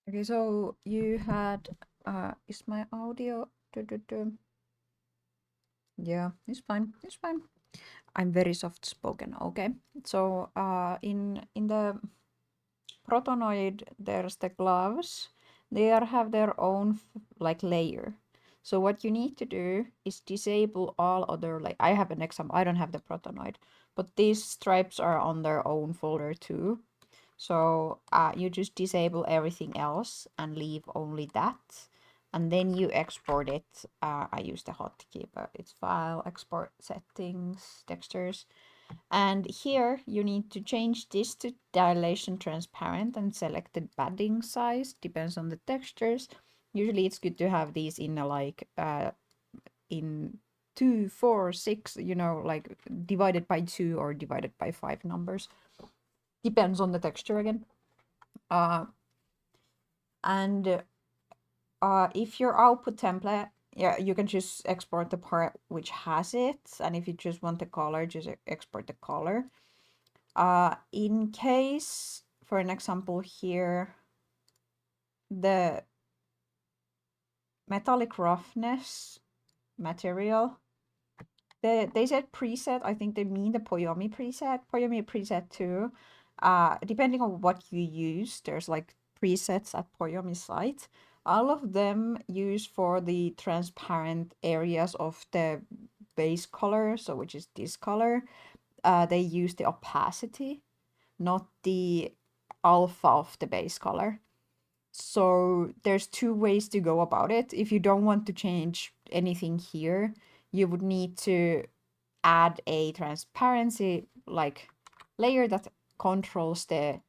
Okay, so you had, is my audio? Yeah, it's fine. It's fine. I'm very soft spoken. Okay, so in the protonoid, there's the gloves. They have their own like layer. So what you need to do is disable all other, like I have an example. I don't have the protonoid, but these stripes are on their own folder too. So you just disable everything else and leave only that. And then you export it. I use the hotkey, but it's file, export settings, textures. And here you need to change this to dilation transparent and select the padding size, depends on the textures. Usually it's good to have these in a like in 2, 4, 6, you know, like divided by 2 or divided by 5 numbers. Depends on the texture again. Uh, and if your output template, yeah, you can just export the part which has it, and if you just want the color, just export the color. In case, for an example here, the metallic roughness material, they said preset, I think they mean the Poyomi preset too. Depending on what you use, there's like presets at Poyomi site. All of them use for the transparent areas of the base color, so which is this color. They use the opacity, not the alpha of the base color. So there's two ways to go about it. If you don't want to change anything here, you would need to add a transparency like layer that controls the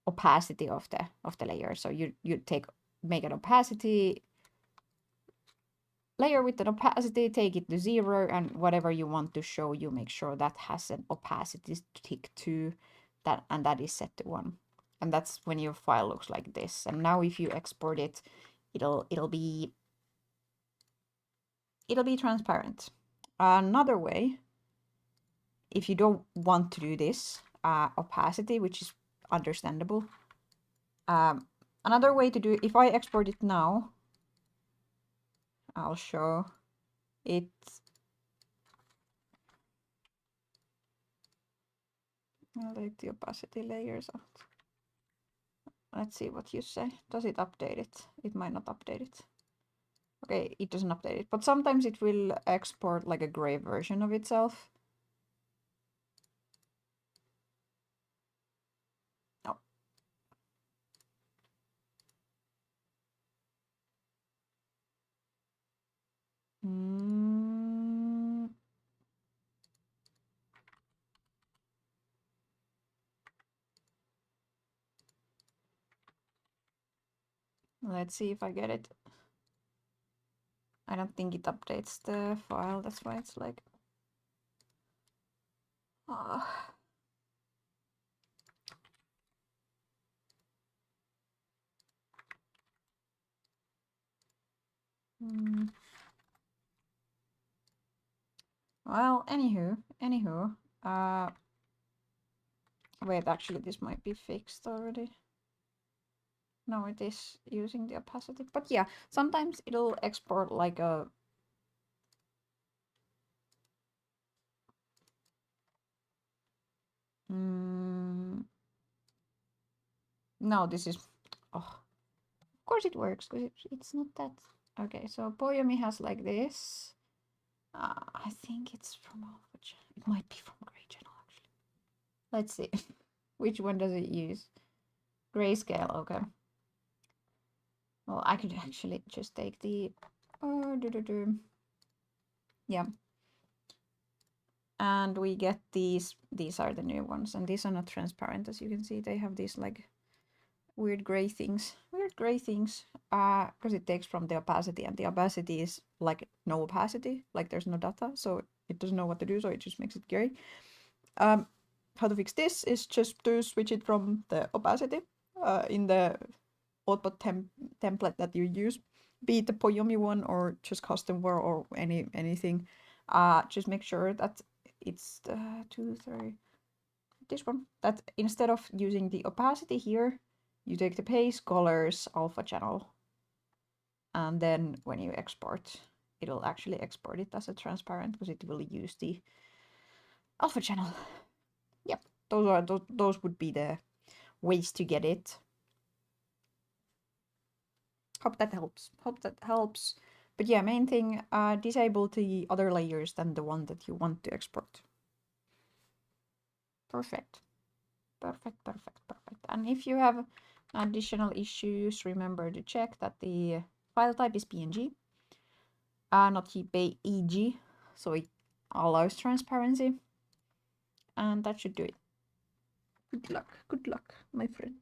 opacity of the layer. So you make an opacity layer with an opacity, take it to 0, and whatever you want to show, you make sure that has an opacity tick to that, and that is set to 1. And that's when your file looks like this. And now if you export it, it'll be transparent. Another way, if you don't want to do this opacity, which is understandable, another way to do, if I export it now, I'll show it. I'll take the opacity layers out. Let's see what you say. Does it update it? It might not update it. Okay, it doesn't update it, but sometimes it will export like a gray version of itself. Oh. Let's see if I get it. I don't think it updates the file, that's why it's like... Well, anywho, wait, actually this might be fixed already. No, it is using the opacity, but yeah, sometimes it'll export like a... No, this is... Oh, of course it works, because it's not that... Okay, so Poyomi has like this. I think it's from Alpha. It might be from Grey Channel, actually. Let's see. Which one does it use? Grayscale, okay. Well, I could actually just take the... Yeah. And we get these are the new ones, and these are not transparent, as you can see. They have these like weird gray things, because it takes from the opacity, and the opacity is like no opacity, like there's no data, so it doesn't know what to do, so it just makes it gray. How to fix this is just to switch it from the opacity in the output template that you use, be it the Poyomi one or just custom or anything. Just make sure that it's the this one, that instead of using the opacity here, you take the paste colors alpha channel, and then when you export, it'll actually export it as a transparent because it will use the alpha channel. Yep, those would be the ways to get it. Hope that helps. But yeah, main thing, disable the other layers than the one that you want to export. Perfect. And if you have additional issues, remember to check that the file type is PNG, not JPEG, so it allows transparency. And that should do it. Good luck, my friend.